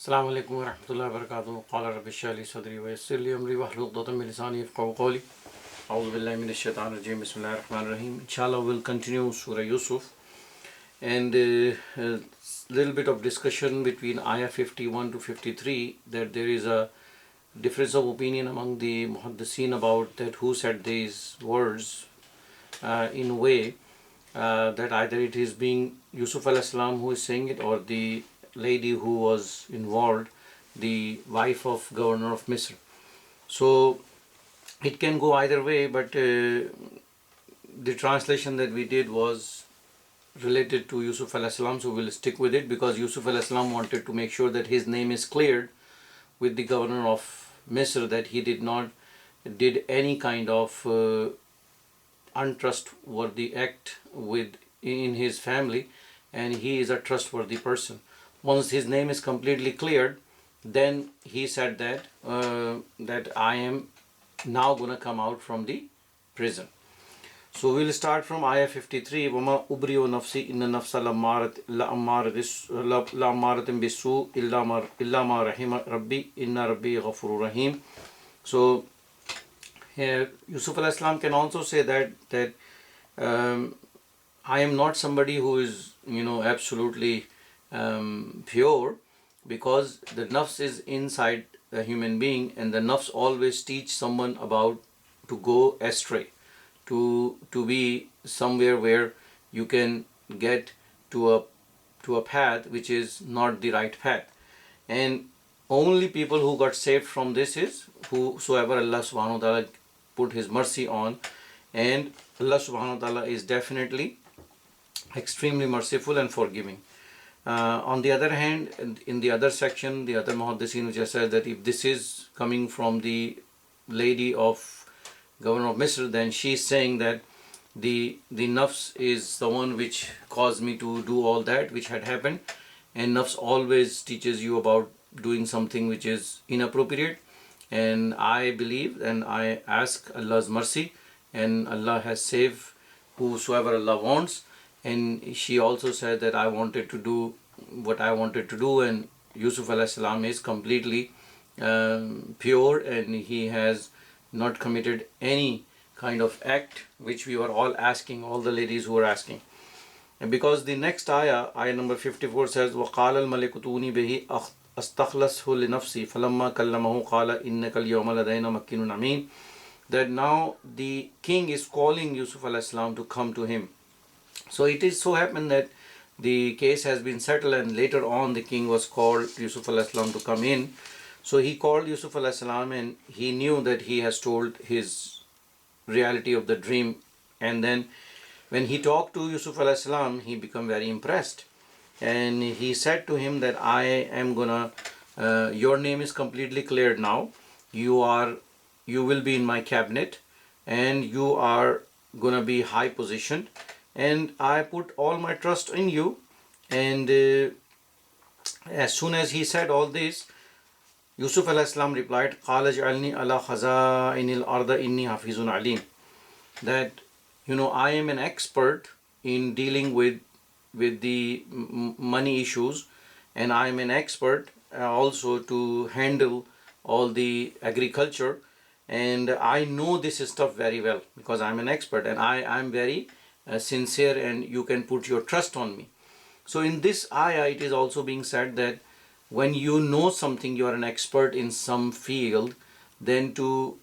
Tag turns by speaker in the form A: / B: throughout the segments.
A: السلام عليكم ورحمة الله وبركاته. قال رب اشرح لي صدري ويسر لي أمري واحلل عقدة من لساني يفقهوا قولي. أعوذ بالله من الشيطان الرجيم. بسم الله الرحمن الرحيم. Inshallah, we'll continue Surah Yosef and a little bit of discussion between Ayah 51 to 53, that there is a difference of opinion among the Muhaddiseen about that who said these words in a way that either it is being Yusuf al-Islam who is saying it, or the lady who was involved, the wife of governor of Misr. So it can go either way, but the translation that we did was related to Yusuf al-Islam, so we'll stick with it because Yusuf al-Islam wanted to make sure that his name is cleared with the governor of Misr, that he did any kind of untrustworthy act in his family, and he is a trustworthy person. Once his name is completely cleared, then he said that I am now gonna come out from the prison. So we'll start from Ayah 53. وَمَا أُبْرِيُ نَفْسِي إِنَّ النَّفْسَ لَأَمَّارَةٍ بِالسُّوءِ إِلَّا مَا رَحِمَ رَبِّي إِنَّ رَبِّي غَفُورٌ رَحِيمٌ. So here Yusuf al-Islam can also say that I am not somebody who is absolutely pure, because the nafs is inside a human being, and the nafs always teach someone about to go astray, to be somewhere where you can get to a path which is not the right path. And only people who got saved from this is whosoever Allah subhanahu wa ta'ala put his mercy on, and Allah subhanahu wa ta'ala is definitely extremely merciful and forgiving. On the other hand, in the other section, the other Muhaddiseen which said that if this is coming from the lady of governor of Misr, then she is saying that the nafs is the one which caused me to do all that which had happened, and nafs always teaches you about doing something which is inappropriate. And I believe and I ask Allah's mercy, and Allah has saved whosoever Allah wants. And she also said that I wanted to do what I wanted to do, and Yusuf al-Salam is completely pure, and he has not committed any kind of act which we were all asking, all the ladies who were asking. And because the next ayah number 54 says, وَقَالَ الْمَلِكُ تُونِي بِهِ أَسْتَخْلَصْهُ لِنَفْسِي فَلَمَّا كَلَّمَهُ قَالَ إِنَّكَ الْيَوْمَ لَدَيْنَا مَكِّنٌ أَمِينٌ. That now the king is calling Yusuf al-Salam to come to him. So it is so happened that the case has been settled, and later on the king was called Yusuf al-Salam to come in. So he called Yusuf al-Salam, and he knew that he has told his reality of the dream. And then when he talked to Yusuf al-Salam, he became very impressed, and he said to him that I am gonna your name is completely cleared now. You will be in my cabinet, and you are gonna be high positioned, and I put all my trust in you. And as soon as he said all this, Yusuf al-Islam replied, قَالَ اجْعَلْنِي عَلَى خَزَائِنِ الْأَرْضِ إِنِّي حَفِيظٌ عَلِيمٌ. That I am an expert in dealing with the money issues, and I am an expert also to handle all the agriculture, and I know this stuff very well because I am an expert, and I am very sincere, and you can put your trust on me. So in this ayah it is also being said that when you know something, you are an expert in some field, then to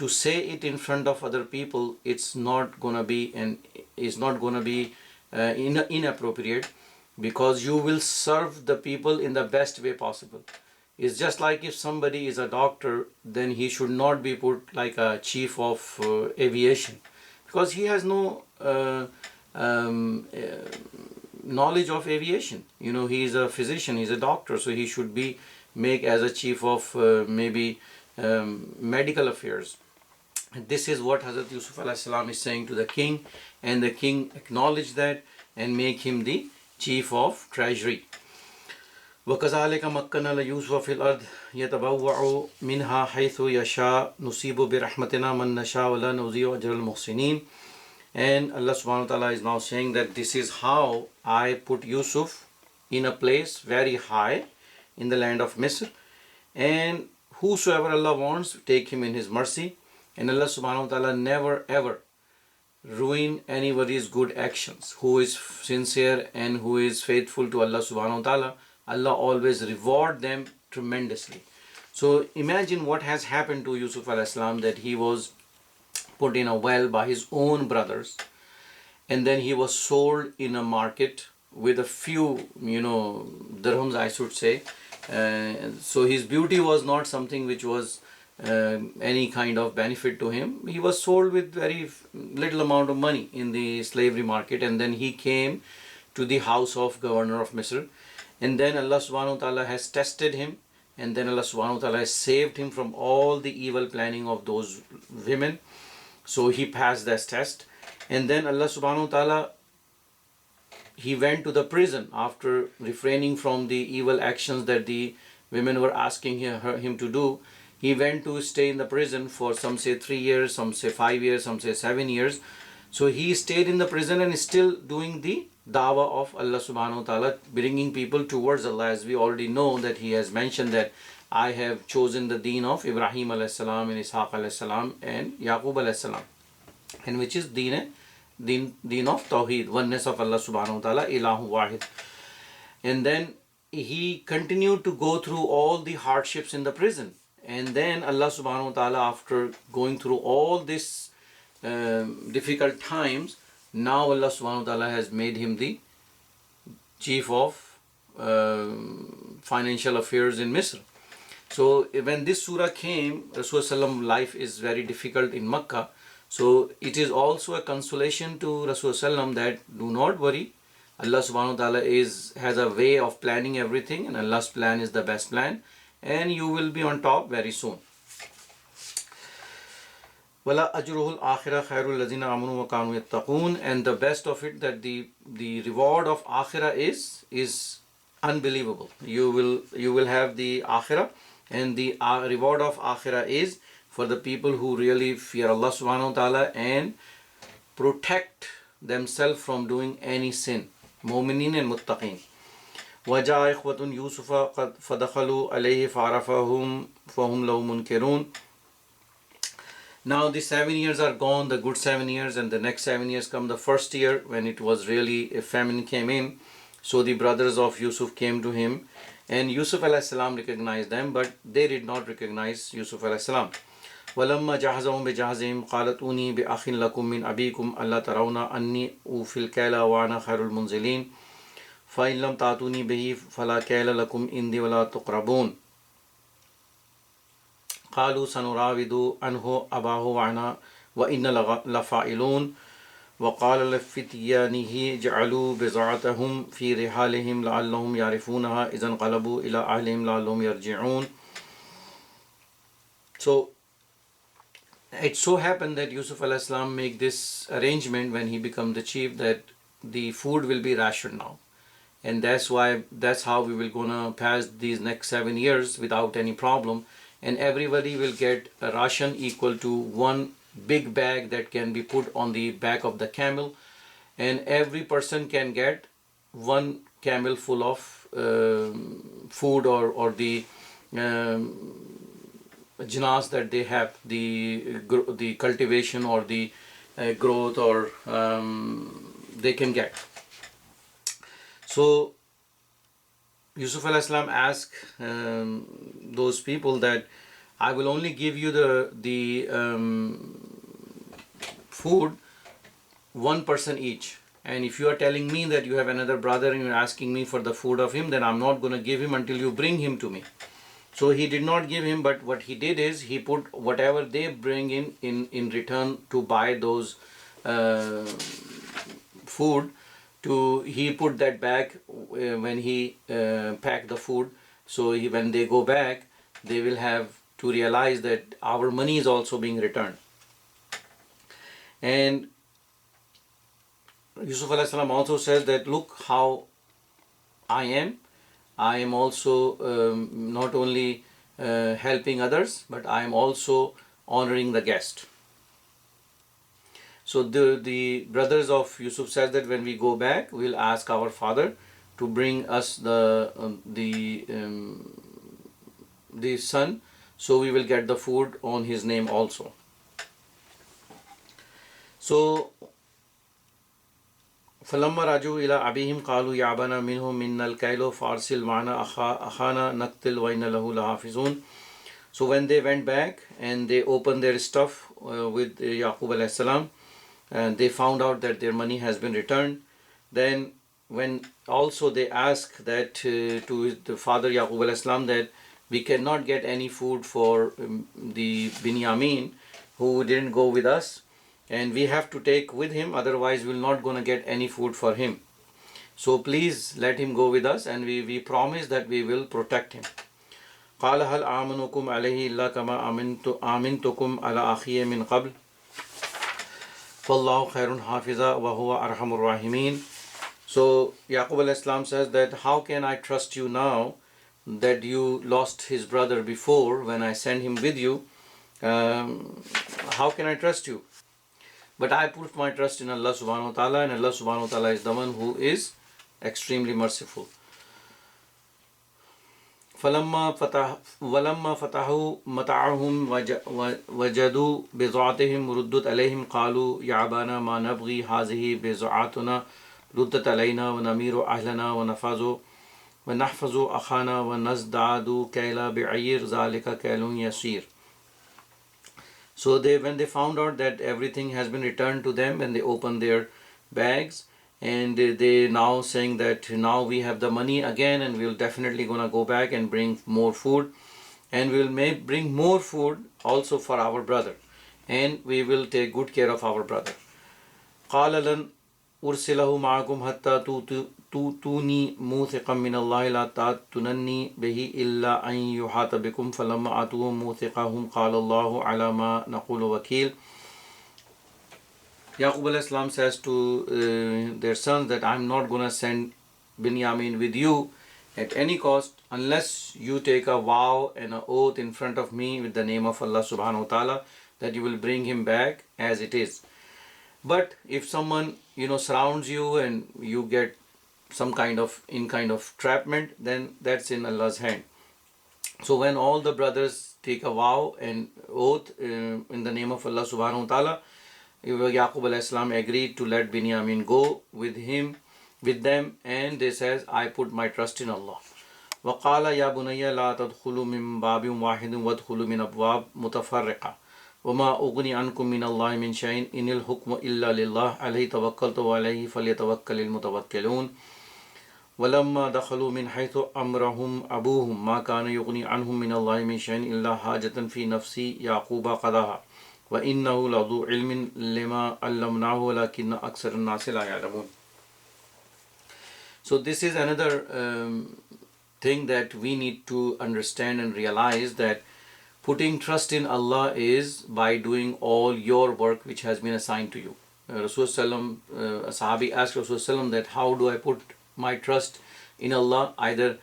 A: say it in front of other people, it's not gonna be inappropriate, because you will serve the people in the best way possible. It's just like if somebody is a doctor, then he should not be put like a chief of aviation, because he has no knowledge of aviation. He is a physician, he's a doctor, so he should be make as a chief of maybe medical affairs. This is what Hazrat Yusuf al-Salam is saying to the king, and the king acknowledged that and make him the chief of treasury. وَكَذَلِكَ مَكَّنَّا لِيُوسُفَ فِي الْأَرْضِ يَتَبَوَّعُ مِنْهَا حَيْثُ يَشَاءُ نُصِيبُ بِرَحْمَتِنَا مَنْ نَشَاءُ وَلَا نُضِيعُ أَجْرَ الْمُحْسِنِينَ. And Allah subhanahu wa ta'ala is now saying that this is how I put Yusuf in a place very high, in the land of Misr. And whosoever Allah wants, take him in his mercy. And Allah subhanahu wa ta'ala never ever ruin anybody's good actions. Who is sincere and who is faithful to Allah subhanahu wa ta'ala, Allah always reward them tremendously. So imagine what has happened to Yusuf alayhi salam, that he was put in a well by his own brothers, and then he was sold in a market with a few, dirhams, I should say. So his beauty was not something which was any kind of benefit to him. He was sold with very little amount of money in the slavery market, and then he came to the house of governor of Misr, and then Allah subhanahu wa ta'ala has tested him, and then Allah subhanahu wa ta'ala has saved him from all the evil planning of those women. So he passed that test, and then Allah subhanahu wa ta'ala, he went to the prison after refraining from the evil actions that the women were asking him to do. He went to stay in the prison for, some say 3 years, some say 5 years, some say 7 years. So he stayed in the prison and is still doing the dawah of Allah subhanahu wa ta'ala, bringing people towards Allah. As we already know that he has mentioned that I have chosen the deen of Ibrahim alayhi salam and Ishaq alayhi salam and Yaqub alayhi salam, and which is deen of Tawheed, oneness of Allah subhanahu wa ta'ala, ilahu wahid. And then he continued to go through all the hardships in the prison. And then Allah subhanahu wa ta'ala, after going through all this difficult times, now Allah subhanahu wa ta'ala has made him the chief of financial affairs in Misr. So when this surah came, Rasulullah life is very difficult in Makkah. So it is also a consolation to Rasulullah that do not worry. Allah subhanahu wa ta'ala has a way of planning everything, and Allah's plan is the best plan, and you will be on top very soon. Wala ajruhul akhirah khairul lazina amanu wa kanu yattaqun. And the best of it, that the reward of akhirah is unbelievable. You will have the akhirah, and the reward of akhirah is for the people who really fear Allah subhanahu wa ta'ala and protect themselves from doing any sin. Mu'minin and muttaqin. وَجَاءَ إِخْوَةٌ يُوسُفَ قَدْ فَدَخَلُوا عَلَيْهِ فَعَرَفَهُمْ فَهُمْ لَهُ مُنْكِرُونَ. Now the 7 years are gone, the good 7 years, and the next 7 years come the first year when it was really a famine came in. So the brothers of Yusuf came to him, and Yusuf alayhi salam recognized them, but they did not recognize Yusuf alayhi salam. وَلَمَّا جَهَزَهُمْ بِجَهَزِهِمْ قَالَتْ أُونِي بِأَخٍ لَكُمْ مِنْ أَبِيكُمْ أَلَّا تَرَوْنَ أَنِّي أُوفِي الْكَيْلَ وَأَنَا خَيْرُ الْمُنْزِلِينَ فَإِنْ لَمْ تَأْتُونِي بِهِ فَلَا كَيْلَ لَكُمْ عِنْدِي وَلَا تُقْرَبُونَ قَالُوا سَنُرَاوِدُ عَنْهُ أَبَاهُ وَإِنَّا لَفَاعِلُونَ وَقَالَ لِفِتْيَانِهِ جَعَلُوا بِضَاعَتَهُمْ فِي رِحَالِهِمْ لَعَلَّهُمْ يَعْرِفُونَهَا إِذَا انقَلَبُوا إِلَىٰ أَهْلِهِمْ لَعَلَّهُمْ يَرْجِعُونَ. So it so happened that Yusuf alayhi salam make this arrangement when he become the chief, that the food will be rationed now, and that's how we will gonna pass these next 7 years without any problem, and everybody will get a ration equal to one big bag that can be put on the back of the camel, and every person can get one camel full of food or the jinas that they have, the cultivation or the growth or they can get. So Yusuf alayhi salam asked those people that I will only give you the food, one person each, and if you are telling me that you have another brother and you're asking me for the food of him, then I'm not going to give him until you bring him to me. So he did not give him, but what he did is he put whatever they bring in return to buy those food, he put that back when he packed the food. So when they go back, they will have to realize that our money is also being returned. And Yusuf alayhi salam also says that look how I am also not only helping others, but I am also honoring the guest. So the brothers of Yusuf said that when we go back, we'll ask our father to bring us the son, so we will get the food on his name also. So فلما رجعوا إلى أبيهم قالوا يا أبانا منهم منا الكيل فأرسل معنا أخانا نقتل وإن له لحافظون. So when they went back and they opened their stuff with Yaqub alayhi salam, and they found out that their money has been returned. Then when also they asked that to the father Yaqub alayhi salam, that we cannot get any food for the Binyamin who didn't go with us, and we have to take with him, otherwise we're not going to get any food for him. So please let him go with us, and we promise that we will protect him. قال هل آمنكم عليه إلا كما آمنتكم على أخيه من قبل فالله خير حافظا وهو أرحم الراحمين. So Yaqub alayhi salam says that how can I trust you now that you lost his brother before when I sent him with you? How can I trust you? But I put my trust in Allah subhanahu wa ta'ala, and Allah subhanahu wa ta'ala is the one who is extremely merciful. ولما فتحوا متاعهم وجدوا بضاعتهم ردت عليهم قالوا يا أبانا ما نبغي هذه بضاعتنا ردت علينا ونمير أهلنا ونحفظ أخانا ونزداد كيل بعير ذلك كيل يسير. So when they found out that everything has been returned to them, and they opened their bags, and they now saying that now we have the money again, and we'll definitely gonna go back and bring more food, and we'll bring more food also for our brother, and we will take good care of our brother. قال لن أرسله معكم حتى تؤتوني موثقا من الله لا تأتونني به إلا أن يحاط بكم فلما آتوه موثقهم قال الله على ما نقول وكيل. Yaqub alayhi salam says to their sons that I'm not going to send Binyamin with you at any cost unless you take a vow and an oath in front of me with the name of Allah subhanahu wa ta'ala that you will bring him back as it is. But if someone surrounds you and you get some kind of trapment, then that's in Allah's hand. So when all the brothers take a vow and oath in the name of Allah subhanahu wa ta'ala, Yaqub alayhi salam agreed to let Binyamin go with them, and they says, I put my trust in Allah. وقال يا بني لا تدخلوا من باب واحد وادخلوا من أبواب متفرقة وما أغني عنكم من الله من شيء إن الحكم إلا لله عليه توكلت وعليه فليتوكل المتوكلون. ولما دخلوا من حيث أمرهم أبوهم ما كان يغني عنهم من الله من شيء إلا حاجة في نفس يعقوب قضاها وإنه لذو علم لما علمناه ولكن أكثر الناس لا يعلمون. So this is another thing that we need to understand and realize, that putting trust in Allah is by doing all your work which has been assigned to you. Rasulullah a Sahabi asked Rasulullah that how do I put my trust in Allah, either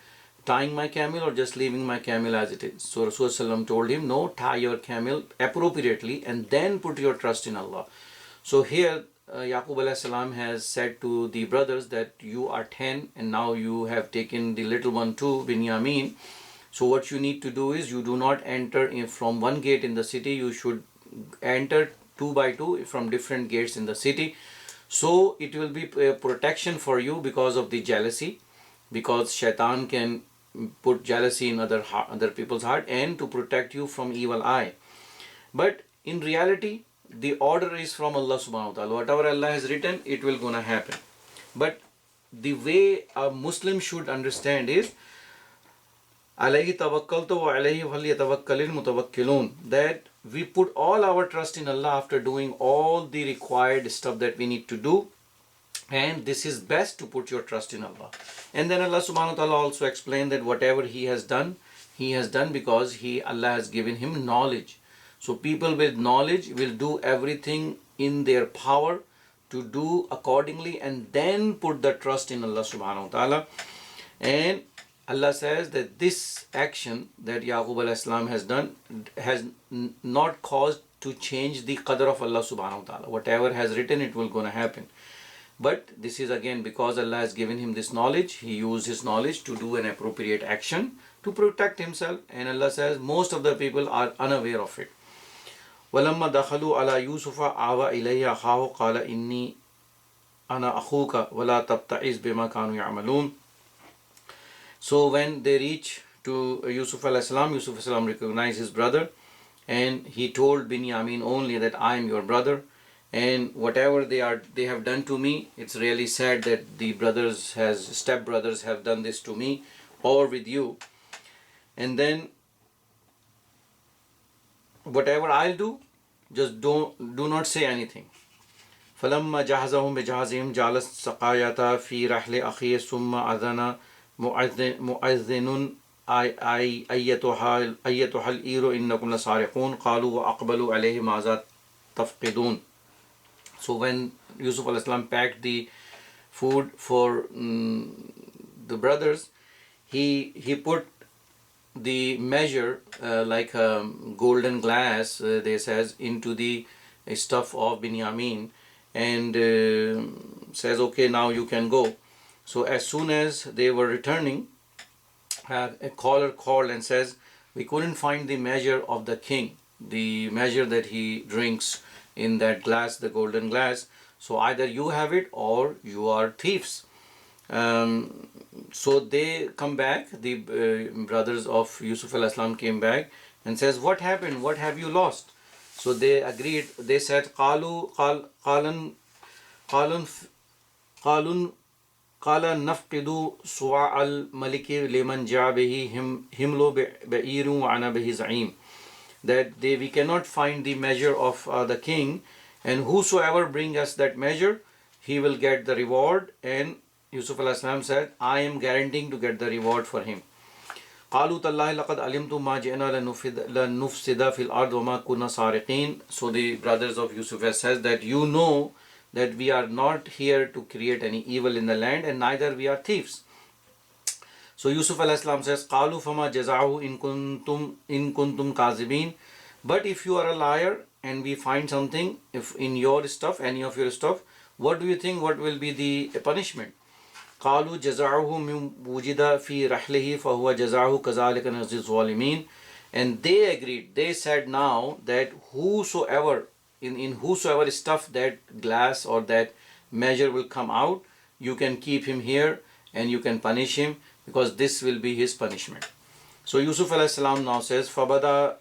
A: tying my camel or just leaving my camel as it is. So Rasulullah told him, no, tie your camel appropriately and then put your trust in Allah. So here Yaqub alayhi salam has said to the brothers that you are 10 and now you have taken the little one too, Binyamin. So what you need to do is, you do not enter from one gate in the city, you should enter 2 by 2 from different gates in the city. So it will be a protection for you because of the jealousy, because shaitan can put jealousy in other people's heart, and to protect you from evil eye. But in reality, the order is from Allah subhanahu wa ta'ala. Whatever Allah has written, it will gonna happen. But the way a Muslim should understand is alayhi tawakkaltu wa alayhi falyatawakkalil mutawakkilun, that we put all our trust in Allah after doing all the required stuff that we need to do, and this is best to put your trust in Allah. And then Allah subhanahu wa ta'ala also explained that whatever he has done because Allah has given him knowledge. So people with knowledge will do everything in their power to do accordingly, and then put the trust in Allah subhanahu wa ta'ala. And Allah says that this action that Yaqub alayhi salam has done has not caused to change the qadr of Allah subhanahu wa ta'ala. Whatever has written, it will gonna happen. But this is again because Allah has given him this knowledge. He used his knowledge to do an appropriate action to protect himself. And Allah says most of the people are unaware of it. وَلَمَّا دَخَلُوا عَلَى يُوسُفَ آوَى إِلَيْهِ أَخَاهُ قَالَ إِنِّي أَنَا أَخُوكَ وَلَا تَبْتَئِسْ بِمَا كَانُوا يَعْمَلُونَ. So when they reach to Yusuf alayhi salam, Yusuf alayhi salam recognized his brother, and he told Binyamin only that I am your brother, and whatever they have done to me, it's really sad that the step brothers have done this to me or with you. And then whatever I'll do, just do not say anything. فَلَمَّا جَهَزَهُمْ بِجَهَازِهِمْ جَعَلَ السَّقَايَةَ فِي رَحْلِ أَخِيهِ ثُمَّ أَذَنَ مُؤَذِّنٌ أَيَّتُهَا الْعِيرُ إِنَّكُمْ لَسَارِقُونَ قَالُوا وَأَقْبَلُوا عَلَيْهِ مَاذَا تَفْقِدُونَ. So when Yusuf alayhi salam packed the food for the brothers, he put the measure like a golden glass, they says, into the stuff of Binyamin, and says, okay, now you can go. So as soon as they were returning, a caller called and says, we couldn't find the measure of the king, the measure that he drinks in that glass, the golden glass. So either you have it or you are thieves. So they come back, the brothers of Yusuf alayhi salam came back and says, what happened? What have you lost? So they agreed. They said, قَالَ نَفْقِدُ صُوَاعَ الْمَلِكِ لِمَنْ جَاءَ بِهِ هِمْلُ بَئِيرٌ وَأَنَا بِهِ زَعِيمٌ. That we cannot find the measure of the king, and whosoever bring us that measure, he will get the reward. And Yusuf alayhi salam said, I am guaranteeing to get the reward for him. قَالُوا تَاللَّهِ لَقَدْ عَلِمْتُمْ مَا جِئْنَا لَنُفْسِدَ فِي الْأَرْضِ وَمَا كُنَّا سَارِقِينَ. So the brothers of Yusuf says that you know that we are not here to create any evil in the land, and neither we are thieves. So Yusuf alayhi salam says, قَالُوا فَمَا جَزَاؤُهُ إِن كُنْتُمْ كَاذِبِينَ. But if you are a liar and we find something if in your stuff, any of your stuff, what do you think what will be the punishment? قَالُوا جَزَاؤُهُ مِنْ وُجِدَ فِي رَحْلِهِ فَهُوَ جَزَاؤُهُ كَذَلِكَ نَجْزِي الظَّالِمِينَ. And they agreed, they said now that whosoever, in whosoever stuff that glass or that measure will come out, you can keep him here and you can punish him, because this will be his punishment. So Yusuf alayhi salam now says, فَبَدَا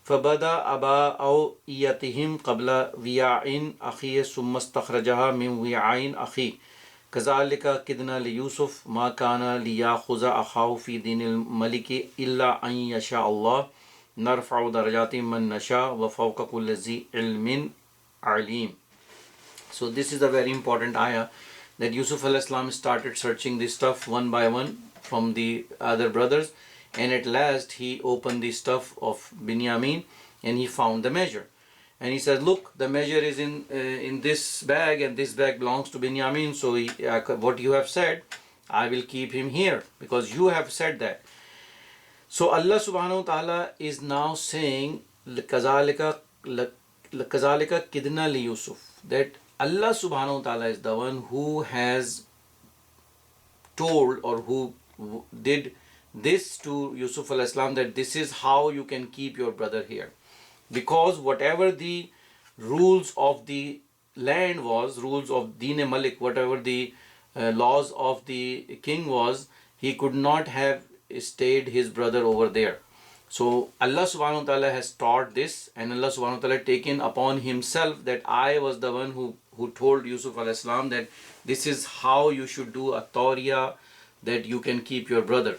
A: أَبَا أَوْئِيَتِهِمْ قَبْلَ وِيَاءٍ أَخِيهِ ثُمَّ اسْتَخْرَجَهَا مِنْ وِيَاءٍ أَخِيهِ كَذَلِكَ كِدْنَا لِيُوسُفَ مَا كَانَ لِيَأْخُذَ أَخَاهُ فِي دِينِ الْمَلِكِ إِلَّا أَنْ يَشَاءَ اللَّهُ نَرْفَعُ دَرَجَاتٍ مَنْ نَشَاءُ وَفَوْقَ كُلِّ ذِي عِلْمٍ عَلِيمٍ. So this is a very important ayah, that Yusuf alayhi salam started searching this stuff one by one from the other brothers, and at last he opened the stuff of Binyamin and he found the measure. And he said, look, the measure is in this bag, and this bag belongs to Binyamin. So what you have said, I will keep him here because you have said that. So Allah subhanahu wa ta'ala is now saying, كَذَلِكَ كِدْنَا لِيُوسُفَ, that Allah subhanahu wa ta'ala is the one who has told, or who did this to Yusuf alayhi salam, that this is how you can keep your brother here. Because whatever the rules of the land was, rules of Deen Malik, whatever the laws of the king was, he could not have stayed his brother over there. So Allah subhanahu wa ta'ala has taught this, and Allah subhanahu wa ta'ala taken upon himself that I was the one who told Yusuf alayhi salam that this is how you should do a tawriya, that you can keep your brother.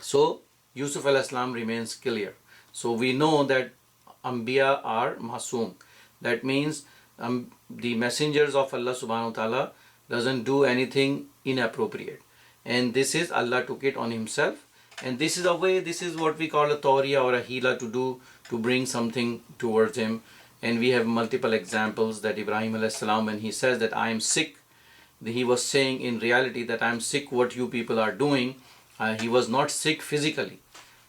A: So Yusuf alayhi salam remains clear. So we know that Anbiya are Masoom. That means the messengers of Allah subhanahu wa ta'ala doesn't do anything inappropriate. And this is, Allah took it on himself. And this is a way, this is what we call a tawriya or a hila to do, to bring something towards him. And we have multiple examples that Ibrahim alayhi salam, when he says that I am sick, he was saying in reality that I am sick what you people are doing. He was not sick physically.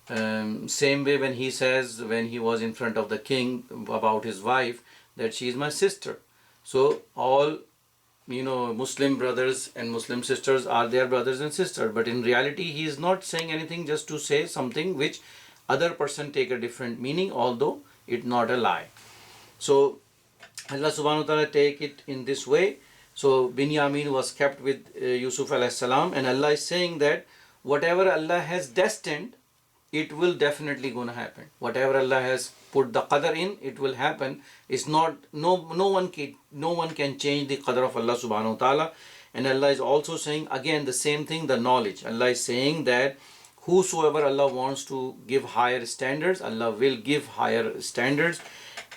A: Same way when he says, when he was in front of the king about his wife, that she is my sister. So all Muslim brothers and Muslim sisters are their brothers and sisters, but in reality he is not saying anything just to say something which other person take a different meaning, although it's not a lie. So Allah subhanahu wa ta'ala take it in this way. So Binyamin was kept with Yusuf alayhi salam, and Allah is saying that whatever Allah has destined, it will definitely gonna happen. Whatever Allah has put the qadar in, it will happen. It's not, no one can change the qadar of Allah subhanahu wa ta'ala. And Allah is also saying again the same thing, the knowledge. Allah is saying that whosoever Allah wants to give higher standards, Allah will give higher standards.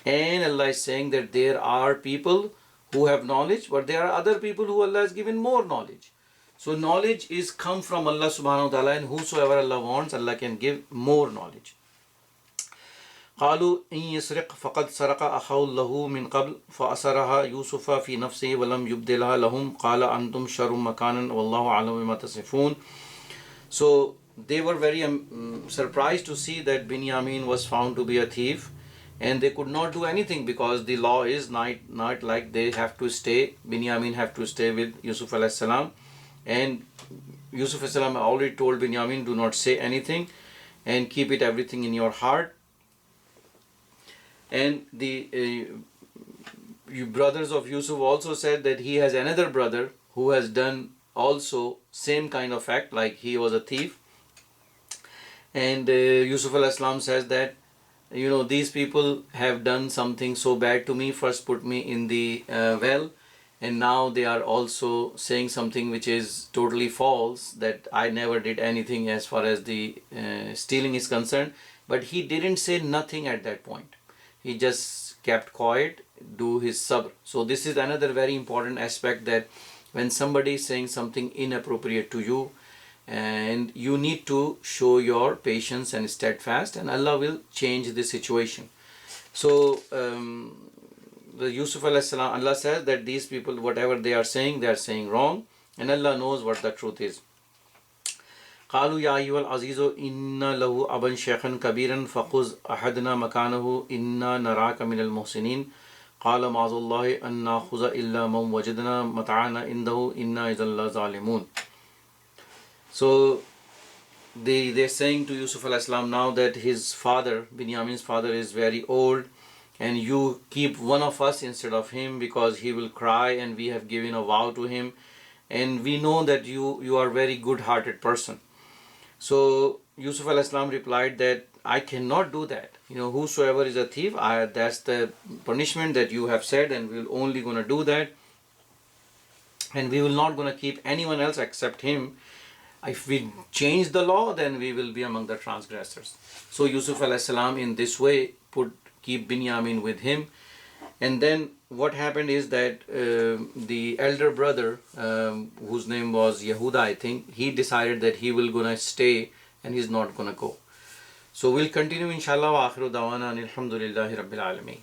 A: And Allah is saying that there are people who have knowledge, but there are other people who Allah has given more knowledge. So knowledge is come from Allah subhanahu wa ta'ala, and whosoever Allah wants, Allah can give more knowledge. قالوا إن يسرق فقد سرق أخاه له من قبل فأسرها يوسف في نفسه ولم يبدلها لهم قال أنتم شر مكانا والله أعلم بما تصفون. So they were very surprised to see that Binyamin was found to be a thief, and they could not do anything because the law is not like they have to stay. Binyamin have to stay with Yusuf alayhi salam, and Yusuf alayhi salam already told Binyamin, do not say anything and keep it everything in your heart. And the brothers of Yusuf also said that he has another brother who has done also same kind of act, like he was a thief. And Yusuf alayhi salam says that these people have done something so bad to me, first put me in the well, and now they are also saying something which is totally false, that I never did anything as far as the stealing is concerned. But he didn't say nothing at that point. He just kept quiet, do his sabr. So this is another very important aspect, that when somebody is saying something inappropriate to you, and you need to show your patience and steadfast, and Allah will change the situation. So the Yusuf alayhi salam, Allah says that these people, whatever they are saying wrong, and Allah knows what the truth is. قالوا يا أيها العزيز إن له أبا شيخا كبيرا فخذ أحدنا مكانه إنا نراك من المحسنين قال معاذ الله أن نأخذ إلا من وجدنا متاعنا عنده إنا إذا لظالمون. So they're saying to Yusuf alayhi salam now that his father, Binyamin's father, is very old, and you keep one of us instead of him because he will cry, and we have given a vow to him, and we know that you are a very good-hearted person. So Yusuf alayhi salam replied that I cannot do that. Whosoever is a thief, that's the punishment that you have said, and we're only going to do that, and we will not going to keep anyone else except him. If we change the law, then we will be among the transgressors. So Yusuf alayhi salam in this way keep Binyamin with him. And then what happened is that the elder brother, whose name was Yehuda, I think, he decided that he will gonna stay and he's not gonna go. So we'll continue inshallah. Wa akhiru dawana alhamdulillahi rabbil alameen.